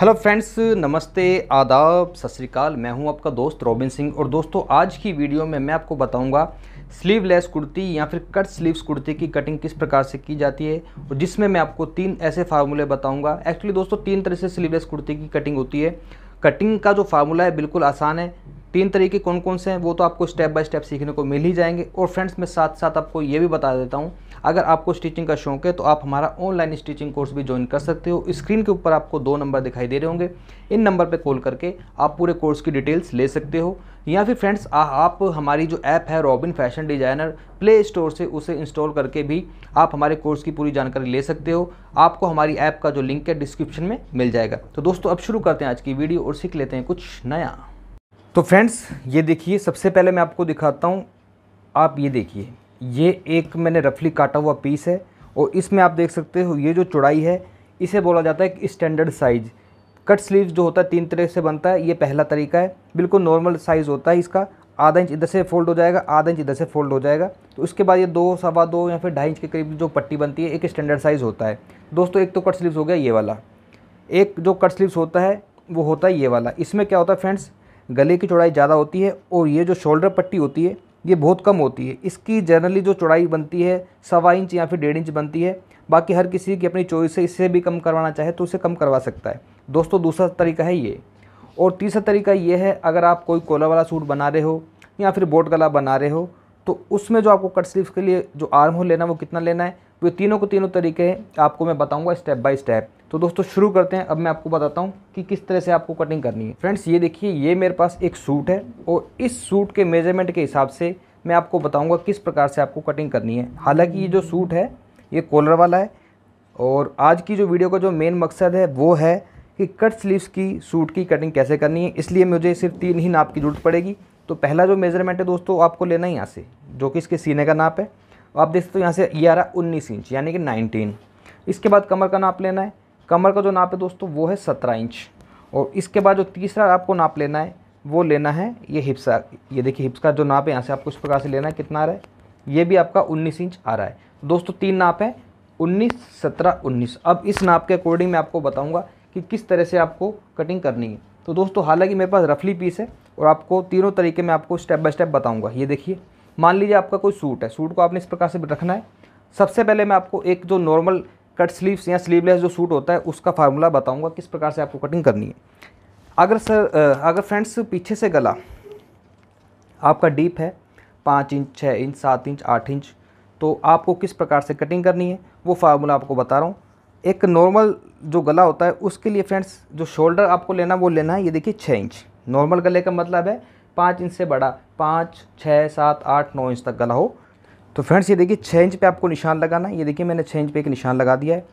Hello friends, नमस्ते, आदाब, सत श्री अकाल। मैं हूं आपका दोस्त रॉबिन सिंह। और दोस्तों, आज की वीडियो में मैं आपको बताऊंगा स्लीवलेस कुर्ती या फिर कट स्लीव्स कुर्ती की कटिंग किस प्रकार से की जाती है, और जिसमें मैं आपको 3 ऐसे फार्मूले बताऊंगा। एक्चुअली दोस्तों, 3 तरह से स्लीवलेस कुर्ती की कटिंग होती है। कटिंग का जो फार्मूला है बिल्कुल आसान है। 3 तरीके कौन कौन से हैं वो तो आपको स्टेप बाय स्टेप सीखने को मिल ही जाएंगे। और फ्रेंड्स, मैं साथ साथ आपको ये भी बता देता हूँ, अगर आपको स्टिचिंग का शौक है तो आप हमारा ऑनलाइन स्टिचिंग कोर्स भी ज्वाइन कर सकते हो। स्क्रीन के ऊपर आपको 2 नंबर दिखाई दे रहे होंगे, इन नंबर पे कॉल करके आप पूरे कोर्स की डिटेल्स ले सकते हो। या फिर फ्रेंड्स, आप हमारी जो ऐप है robin fashion designer, play store से उसे इंस्टॉल करके भी आप हमारे कोर्स की पूरी जानकारी ले सकते हो। आपको हमारी ऐप का जो लिंक है डिस्क्रिप्शन में मिल जाएगा। तो दोस्तों, अब शुरू करते हैं आज की वीडियो और सीख लेते हैं कुछ नया। तो फ्रेंड्स, ये देखिए, सबसे पहले मैं आपको दिखाता हूँ। आप ये देखिए, ये एक मैंने रफली काटा हुआ पीस है, और इसमें आप देख सकते हो ये जो चौड़ाई है इसे बोला जाता है कि स्टैंडर्ड साइज़। कट स्लीव्स जो होता है 3 तरह से बनता है। ये पहला तरीका है, बिल्कुल नॉर्मल साइज़ होता है इसका। आधा इंच इधर से फोल्ड हो जाएगा, आधा इंच इधर से फोल्ड हो जाएगा। तो उसके बाद ये 2, सवा 2 या फिर 2.5 इंच के करीब जो पट्टी बनती है, एक स्टैंडर्ड साइज़ होता है। दोस्तों, एक तो कट स्लीव्स हो गया ये वाला। एक जो कट स्लीव्स होता है वो होता है ये वाला। इसमें क्या होता है फ्रेंड्स, गले की चौड़ाई ज़्यादा होती है और ये जो शोल्डर पट्टी होती है ये बहुत कम होती है। इसकी जनरली जो चौड़ाई बनती है सवा इंच या फिर 1.5 इंच बनती है। बाकी हर किसी की अपनी चॉइस से, इससे भी कम करवाना चाहे तो उसे कम करवा सकता है। दोस्तों, दूसरा तरीका है ये। और तीसरा तरीका ये है, अगर आप कोई कॉलर वाला सूट बना रहे हो या फिर बोट गला बना रहे हो, तो उसमें जो आपको कट स्लीव्स के लिए जो आर्म होल लेना वो कितना लेना है, वो तीनों तरीके हैं आपको मैं बताऊंगा स्टेप बाय स्टेप। तो दोस्तों, शुरू करते हैं। अब मैं आपको बताता हूँ कि किस तरह से आपको कटिंग करनी है। फ्रेंड्स, ये देखिए, ये मेरे पास एक सूट है और इस सूट के मेजरमेंट के हिसाब से मैं आपको बताऊंगा किस प्रकार से आपको कटिंग करनी है। हालांकि ये जो सूट है ये कॉलर वाला है, और आज की जो वीडियो का जो मेन मकसद है वो है कि कट स्लीव्स की सूट की कटिंग कैसे करनी है। इसलिए मुझे सिर्फ 3 ही नाप की ज़रूरत पड़ेगी। तो पहला जो मेजरमेंट है दोस्तों, आपको लेना है यहाँ से, जो कि इसके सीने का नाप है। आप देख सकते हो यहाँ से ये आ रहा 19 इंच, यानी कि 19। इसके बाद कमर का नाप लेना है। कमर का जो नाप है दोस्तों वो है 17 इंच। और इसके बाद जो तीसरा आपको नाप लेना है वो लेना है ये हिप्स। ये देखिए, हिप्स का जो नाप है यहाँ से आपको इस प्रकार से लेना है। कितना आ रहा है, ये भी आपका 19 इंच आ रहा है। दोस्तों, 3 नाप है, 19, 17, 19। अब इस नाप के अकॉर्डिंग मैं आपको बताऊँगा कि किस तरह से आपको कटिंग करनी है। तो दोस्तों, हालांकि मेरे पास रफली पीस है और आपको तीनों तरीके मैं आपको स्टेप बाय स्टेप बताऊँगा। ये देखिए, मान लीजिए आपका कोई सूट है, सूट को आपने इस प्रकार से रखना है। सबसे पहले मैं आपको एक जो नॉर्मल कट स्लीव्स या स्लीवलेस जो सूट होता है उसका फार्मूला बताऊंगा किस प्रकार से आपको कटिंग करनी है। अगर फ्रेंड्स पीछे से गला आपका डीप है 5 इंच, 6 इंच, 7 इंच, 8 इंच, तो आपको किस प्रकार से कटिंग करनी है वो फार्मूला आपको बता रहा हूँ। एक नॉर्मल जो गला होता है उसके लिए फ्रेंड्स जो शोल्डर आपको लेना वो लेना है, ये देखिए 6 इंच। नॉर्मल गले का मतलब है 5 इंच से बड़ा, 5, 6, 7, 8, 9 इंच तक गला हो। तो फ्रेंड्स, ये देखिए 6 इंच पे आपको निशान लगाना है। ये देखिए, मैंने 6 इंच पे एक निशान लगा दिया है।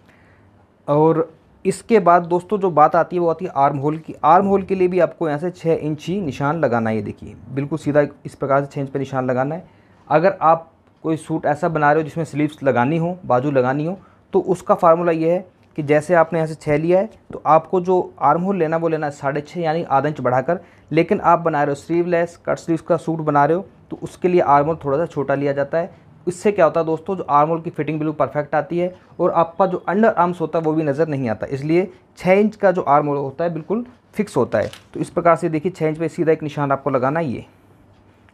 और इसके बाद दोस्तों जो बात आती है वो आती है आर्म होल की। आर्म होल के लिए भी आपको यहाँ से 6 इंच ही निशान लगाना है। ये देखिए, बिल्कुल सीधा इस प्रकार से 6 इंच पे निशान लगाना है। अगर आप कोई सूट ऐसा बना रहे हो जिसमें स्लीव्स लगानी हो, बाजू लगानी हो, तो उसका फार्मूला ये है कि जैसे आपने यहाँ से 6 लिया है तो आपको जो आर्म होल लेना वो लेना है 6.5, यानी आधा इंच बढ़ाकर। लेकिन आप बना रहे हो स्लीवलेस कट स्लीव्स का सूट बना रहे हो तो उसके लिए आर्म होल थोड़ा सा छोटा लिया जाता है। इससे क्या होता है दोस्तों, जो आर्म होल की फिटिंग बिल्कुल परफेक्ट आती है और आपका जो अंडर आर्म्स होता है वो भी नज़र नहीं आता। इसलिए 6 इंच का जो आर्म होल होता है बिल्कुल फिक्स होता है। तो इस प्रकार से देखिए, 6 इंच पे सीधा एक निशान आपको लगाना है ये,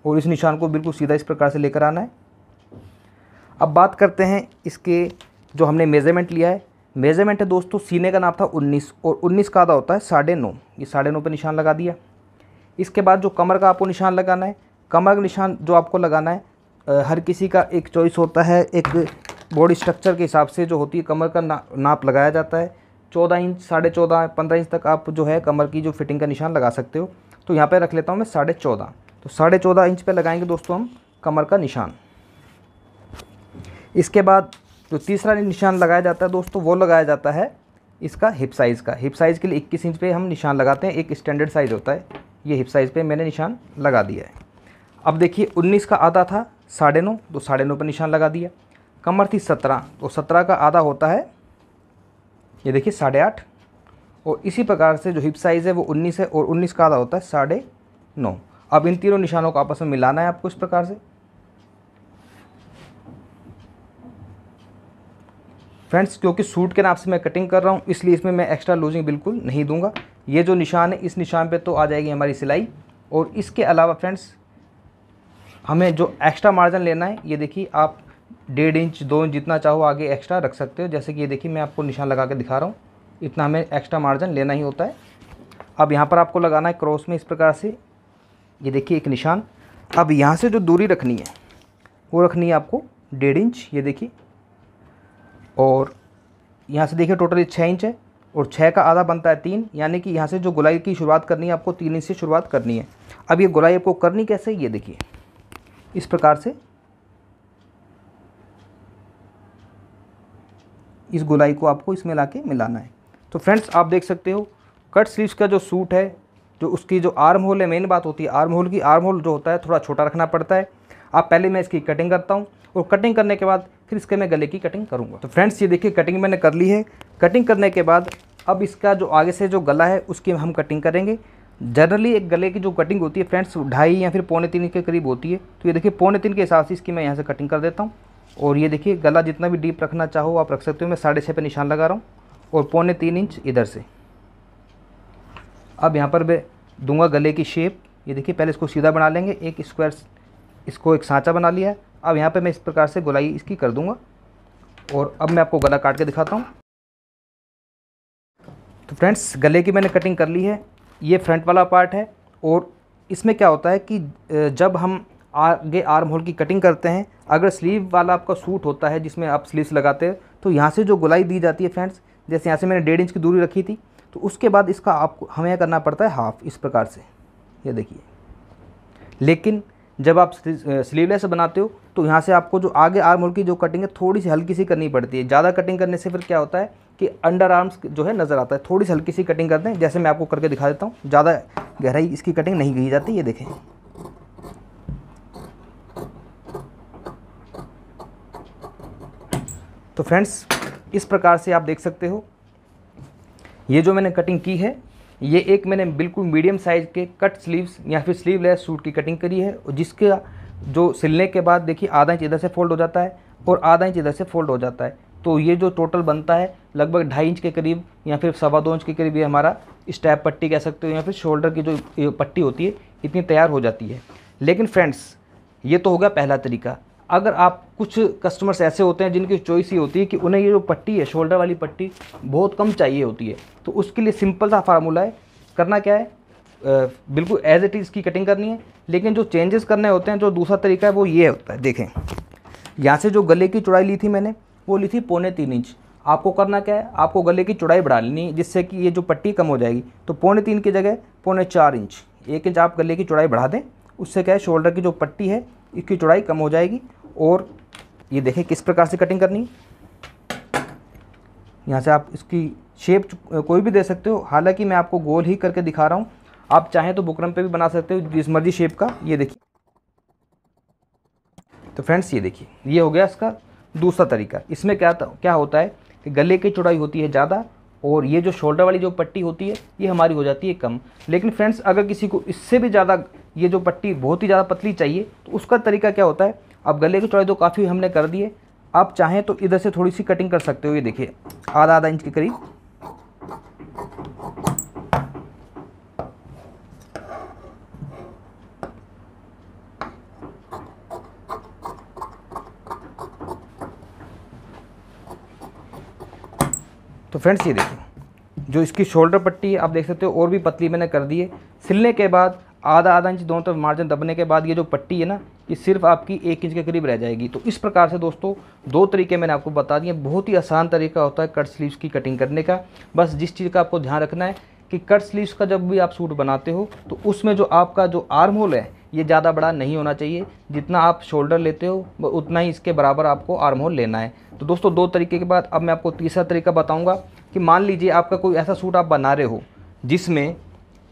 और इस निशान को बिल्कुल सीधा इस प्रकार से लेकर आना है। अब बात करते हैं इसके जो हमने मेज़रमेंट लिया है। मेज़रमेंट है दोस्तों, सीने का नाप था 19 और 19 का आधा होता है 9.5। ये 9.5 पे निशान लगा दिया। इसके बाद जो कमर का आपको निशान लगाना है, कमर का निशान जो आपको लगाना है, हर किसी का एक चॉइस होता है। एक बॉडी स्ट्रक्चर के हिसाब से जो होती है कमर का नाप लगाया जाता है। 14 इंच, 14.5, 15 इंच तक आप जो है कमर की जो फिटिंग का निशान लगा सकते हो। तो यहाँ पे रख लेता हूँ मैं 14.5। तो 14.5 इंच पे लगाएंगे दोस्तों हम कमर का निशान। इसके बाद जो तीसरा निशान लगाया जाता है दोस्तों वो लगाया जाता है इसका हिप साइज़ का। हिप साइज़ के लिए 21 इंच पे हम निशान लगाते हैं। एक स्टैंडर्ड साइज़ होता है, ये हिप साइज़ पे मैंने निशान लगा दिया है। अब देखिए, 19 का आधा था 9.5, तो 9.5 पर निशान लगा दिया। कमर थी 17, तो 17 का आधा होता है ये देखिए 8.5। और इसी प्रकार से जो हिप साइज़ है वो 19 है और 19 का आधा होता है 9.5। अब इन तीनों निशानों को आपस में मिलाना है आपको इस प्रकार से। फ्रेंड्स क्योंकि सूट के नाप से मैं कटिंग कर रहा हूँ इसलिए इसमें मैं एक्स्ट्रा लूजिंग बिल्कुल नहीं दूंगा। ये जो निशान है इस निशान पे तो आ जाएगी हमारी सिलाई। और इसके अलावा फ्रेंड्स हमें जो एक्स्ट्रा मार्जिन लेना है, ये देखिए आप 1.5 इंच 2 इंच जितना चाहो आगे एक्स्ट्रा रख सकते हो। जैसे कि ये देखिए मैं आपको निशान लगा के दिखा रहा हूँ, इतना हमें एक्स्ट्रा मार्जिन लेना ही होता है। अब यहाँ पर आपको लगाना है क्रॉस में इस प्रकार से, ये देखिए एक निशान। अब यहाँ से जो दूरी रखनी है वो रखनी है आपको 1.5 इंच, ये देखिए। और यहाँ से देखिए टोटली 6 इंच है और 6 का आधा बनता है 3, यानी कि यहाँ से जो गोलाई की शुरुआत करनी है आपको 3 इंच से शुरुआत करनी है। अब ये गोलाई आपको करनी कैसे, ये देखिए इस प्रकार से इस गोलाई को आपको इसमें लाके मिलाना है। तो फ्रेंड्स आप देख सकते हो कट स्लीव्स का जो सूट है, जो उसकी जो आर्म होल है, मेन बात होती है आर्म होल की। आर्म होल जो होता है थोड़ा छोटा रखना पड़ता है। अब पहले मैं इसकी कटिंग करता हूँ और कटिंग करने के बाद फिर इसके मैं गले की कटिंग करूँगा। तो फ्रेंड्स ये देखिए कटिंग मैंने कर ली है। कटिंग करने के बाद अब इसका जो आगे से जो गला है उसकी हम कटिंग करेंगे। जनरली एक गले की जो कटिंग होती है फ्रेंड्स 2.5 या फिर 2.25 के करीब होती है। तो ये देखिए 2.25 के हिसाब से इसकी मैं यहाँ से कटिंग कर देता हूँ। और ये देखिए गला जितना भी डीप रखना चाहो आप रख सकते हो। मैं 6.5 पे निशान लगा रहा हूँ और 2.25 इंच इधर से। अब यहाँ पर मैं दूंगा गले की शेप। ये देखिए पहले इसको सीधा बना लेंगे, एक स्क्वायर, इसको एक सांचा बना लिया है। अब यहाँ पे मैं इस प्रकार से गोलाई इसकी कर दूंगा। और अब मैं आपको गला काट के दिखाता हूँ। तो फ्रेंड्स गले की मैंने कटिंग कर ली है। ये फ्रंट वाला पार्ट है। और इसमें क्या होता है कि जब हम आगे आर्म होल की कटिंग करते हैं, अगर स्लीव वाला आपका सूट होता है जिसमें आप स्लीव्स लगाते हैं, तो यहाँ से जो गोलाई दी जाती है फ्रेंड्स, जैसे यहाँ से मैंने 1.5 इंच की दूरी रखी थी, तो उसके बाद इसका आपको हमें करना पड़ता है हाफ, इस प्रकार से, ये देखिए। लेकिन जब आप स्लीवलेस बनाते हो तो यहाँ से आपको जो आगे आर्म होल की जो कटिंग है थोड़ी सी हल्की सी करनी पड़ती है। ज़्यादा कटिंग करने से फिर क्या होता है कि अंडर आर्म्स जो है नज़र आता है। थोड़ी सी हल्की सी कटिंग करते हैं, जैसे मैं आपको करके दिखा देता हूँ। ज़्यादा गहराई इसकी कटिंग नहीं की जाती, ये देखें। तो फ्रेंड्स इस प्रकार से आप देख सकते हो ये जो मैंने कटिंग की है, ये एक मैंने बिल्कुल मीडियम साइज़ के कट स्लीव्स या फिर स्लीवलेस सूट की कटिंग करी है। और जिसके जो सिलने के बाद देखिए आधा इंच इधर से फोल्ड हो जाता है और आधा इंच इधर से फोल्ड हो जाता है। तो ये जो टोटल बनता है लगभग 2.5 इंच के करीब या फिर 2.25 इंच के करीब ये हमारा स्टैप पट्टी कह सकते हो या फिर शोल्डर की जो पट्टी होती है इतनी तैयार हो जाती है। लेकिन फ्रेंड्स ये तो हो गया पहला तरीका। अगर आप कुछ कस्टमर्स ऐसे होते हैं जिनकी चॉइस ये होती है कि उन्हें ये जो पट्टी है शोल्डर वाली पट्टी बहुत कम चाहिए होती है, तो उसके लिए सिंपल सा फार्मूला है। करना क्या है, बिल्कुल एज इट इज़ की कटिंग करनी है। लेकिन जो चेंजेस करने होते हैं, जो दूसरा तरीका है वो ये होता है। देखें यहाँ से जो गले की चौड़ाई ली थी मैंने, वो ली थी 3.25 इंच। आपको करना क्या है, आपको गले की चौड़ाई बढ़ा लेनी है जिससे कि ये जो पट्टी कम हो जाएगी। तो 3.25 की जगह 4.25 इंच, 1 इंच आप गले की चौड़ाई बढ़ा दें। उससे क्या है शोल्डर की जो पट्टी है इसकी चौड़ाई कम हो जाएगी। और ये देखें किस प्रकार से कटिंग करनी है। यहाँ से आप इसकी शेप कोई भी दे सकते हो, हालांकि मैं आपको गोल ही करके दिखा रहा हूँ। आप चाहें तो बुकरम पे भी बना सकते हो जिस मर्जी शेप का। ये देखिए, तो फ्रेंड्स ये देखिए ये हो गया इसका दूसरा तरीका। इसमें क्या होता है कि गले की चौड़ाई होती है ज़्यादा और ये जो शोल्डर वाली जो पट्टी होती है ये हमारी हो जाती है कम। लेकिन फ्रेंड्स अगर किसी को इससे भी ज़्यादा ये जो पट्टी बहुत ही ज़्यादा पतली चाहिए, तो उसका तरीका क्या होता है, अब गले की चौड़ाई तो काफ़ी हमने कर दी है, आप चाहें तो इधर से थोड़ी सी कटिंग कर सकते हो। ये देखिए आधा इंच के करीब। तो फ्रेंड्स ये देखिए जो इसकी शोल्डर पट्टी है आप देख सकते हो और भी पतली मैंने कर दी है। सिलने के बाद आधा इंच दोनों तरफ मार्जिन दबने के बाद ये जो पट्टी है ना, ये सिर्फ आपकी 1 इंच के करीब रह जाएगी। तो इस प्रकार से दोस्तों 2 तरीके मैंने आपको बता दिए। बहुत ही आसान तरीका होता है कट स्लीव्स की कटिंग करने का। बस जिस चीज़ का आपको ध्यान रखना है कि कट स्लीव्स का जब भी आप सूट बनाते हो तो उसमें जो आपका जो आर्म होल है ये ज़्यादा बड़ा नहीं होना चाहिए। जितना आप शोल्डर लेते हो उतना ही इसके बराबर आपको आर्म होल लेना है। तो दोस्तों 2 तरीके के बाद अब मैं आपको तीसरा तरीका बताऊंगा कि मान लीजिए आपका कोई ऐसा सूट आप बना रहे हो जिसमें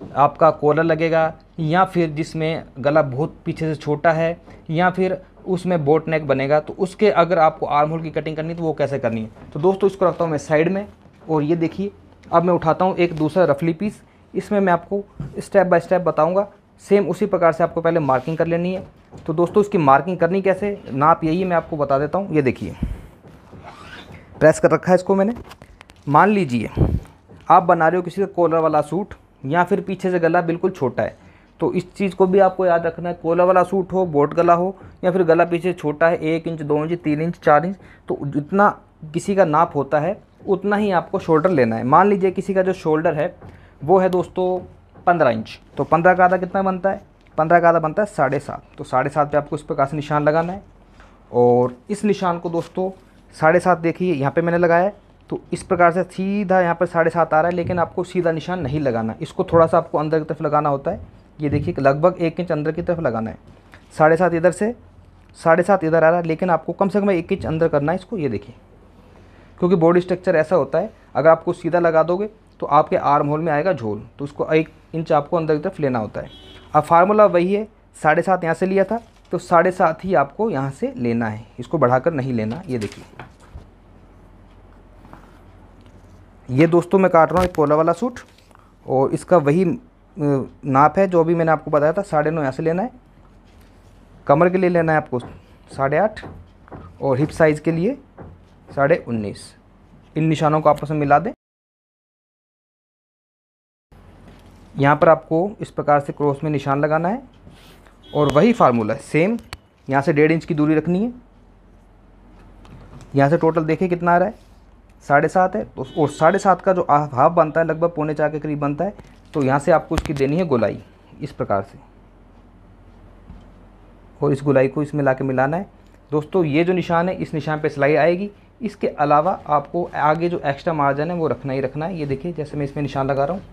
आपका कॉलर लगेगा या फिर जिसमें गला बहुत पीछे से छोटा है या फिर उसमें बोट नेक बनेगा, तो उसके अगर आपको आर्म होल की कटिंग करनी है तो वो कैसे करनी है। तो दोस्तों इसको रखता हूँ मैं साइड में और ये देखिए अब मैं उठाता हूँ एक दूसरा रफली पीस। इसमें मैं आपको स्टेप बाय स्टेप बताऊँगा। सेम उसी प्रकार से आपको पहले मार्किंग कर लेनी है। तो दोस्तों इसकी मार्किंग करनी कैसे, नाप यही मैं आपको बता देता हूँ। ये देखिए प्रेस कर रखा है इसको मैंने। मान लीजिए आप बना रहे हो किसी का कॉलर वाला सूट या फिर पीछे से गला बिल्कुल छोटा है, तो इस चीज़ को भी आपको याद रखना है। कॉलर वाला सूट हो, बोट गला हो, या फिर गला पीछे छोटा है 1 इंच 2 इंच 3 इंच 4 इंच, तो जितना किसी का नाप होता है उतना ही आपको शोल्डर लेना है। मान लीजिए किसी का जो शोल्डर है वो है दोस्तों 15 इंच, तो 15 का आधा कितना बनता है, 15 का आधा बनता है 7.5। तो 7.5 पे आपको इस प्रकार से निशान लगाना है। और इस निशान को दोस्तों 7.5 देखिए यहाँ पे मैंने लगाया है, तो इस प्रकार से सीधा यहाँ पर 7.5 आ रहा है, लेकिन आपको सीधा निशान नहीं लगाना, इसको थोड़ा सा आपको अंदर की तरफ लगाना होता है। ये देखिए लगभग 1 इंच अंदर की तरफ लगाना है। 7.5 इधर से, 7.5 इधर आ रहा है, लेकिन आपको कम से कम 1 इंच अंदर करना है इसको। ये देखिए, क्योंकि बॉडी स्ट्रक्चर ऐसा होता है, अगर आपको सीधा लगा दोगे तो आपके आर्म होल में आएगा झोल, तो उसको 1 इंच आपको अंदर की तरफ लेना होता है। अब फार्मूला वही है, 7.5 यहाँ से लिया था तो 7.5 ही आपको यहाँ से लेना है, इसको बढ़ाकर नहीं लेना। ये देखिए, ये दोस्तों मैं काट रहा हूँ एक कॉलर वाला सूट, और इसका वही नाप है जो अभी मैंने आपको बताया था। 9.5 यहाँ से लेना है, कमर के लिए लेना है आपको 8.5, और हिप साइज़ के लिए 19.5। इन निशानों को आपस में मिला दें। यहाँ पर आपको इस प्रकार से क्रॉस में निशान लगाना है, और वही फार्मूला है सेम। यहाँ से 1.5 इंच की दूरी रखनी है। यहाँ से टोटल देखिए कितना आ रहा है, 7.5 है, तो और 7.5 का जो हाफ बनता है लगभग 3.25 के करीब बनता है, तो यहाँ से आपको इसकी देनी है गोलाई इस प्रकार से, और इस गोलाई को इसमें लाके मिलाना है। दोस्तों ये जो निशान है इस निशान पे सिलाई आएगी। इसके अलावा आपको आगे जो एक्स्ट्रा मार्जिन है वो रखना ही रखना है। ये देखिए जैसे मैं इसमें निशान लगा रहा हूँ,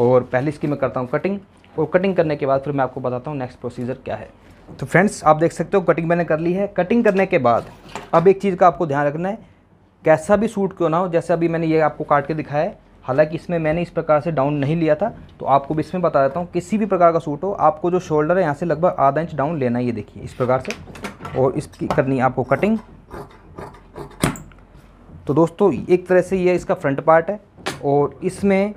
और पहले इसकी मैं करता हूँ कटिंग, और कटिंग करने के बाद फिर मैं आपको बताता हूँ नेक्स्ट प्रोसीजर क्या है। तो फ्रेंड्स आप देख सकते हो कटिंग मैंने कर ली है। कटिंग करने के बाद अब एक चीज़ का आपको ध्यान रखना है, कैसा भी सूट क्यों ना हो, जैसे अभी मैंने ये आपको काट के दिखाया है, हालांकि इसमें मैंने इस प्रकार से डाउन नहीं लिया था, तो आपको भी इसमें बता देता हूँ, किसी भी प्रकार का सूट हो आपको जो शोल्डर है यहाँ से लगभग आधा इंच डाउन लेना है। ये देखिए इस प्रकार से, और इसकी करनी है आपको कटिंग। तो दोस्तों एक तरह से ये इसका फ्रंट पार्ट है, और इसमें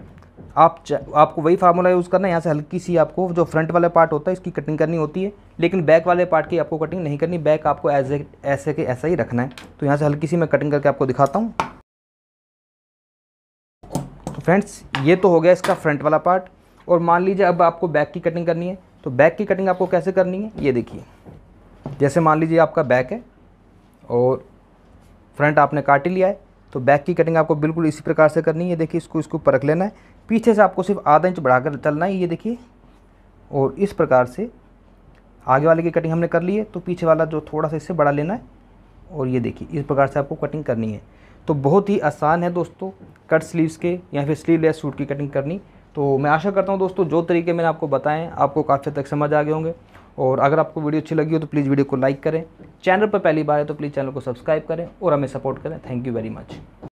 आपको वही फार्मूला यूज़ करना है। यहाँ से हल्की सी आपको जो फ्रंट वाला पार्ट होता है इसकी कटिंग करनी होती है, लेकिन बैक वाले पार्ट की आपको कटिंग नहीं करनी। बैक आपको ऐसे के ऐसा ही रखना है। तो यहाँ से हल्की सी मैं कटिंग करके आपको दिखाता हूँ। तो फ्रेंड्स ये तो हो गया इसका फ्रंट वाला पार्ट, और मान लीजिए अब आपको बैक की कटिंग करनी है। तो बैक की कटिंग आपको कैसे करनी है, ये देखिए, जैसे मान लीजिए आपका बैक है और फ्रंट आपने काट ही लिया है, तो बैक की कटिंग आपको बिल्कुल इसी प्रकार से करनी है। देखिए इसको परख लेना है, पीछे से आपको सिर्फ आधा इंच बढ़ाकर चलना है। ये देखिए, और इस प्रकार से आगे वाले की कटिंग हमने कर ली है, तो पीछे वाला जो थोड़ा सा इससे बढ़ा लेना है, और ये देखिए इस प्रकार से आपको कटिंग करनी है। तो बहुत ही आसान है दोस्तों कट स्लीव्स के या फिर स्लीवलेस सूट की कटिंग करनी। तो मैं आशा करता हूँ दोस्तों जो तरीके मैंने आपको बताएं आपको काफ़ी हद तक समझ आ गए होंगे, और अगर आपको वीडियो अच्छी लगी हो तो प्लीज़ वीडियो को लाइक करें। चैनल पर पहली बार है तो प्लीज़ चैनल को सब्सक्राइब करें और हमें सपोर्ट करें। Thank you very much.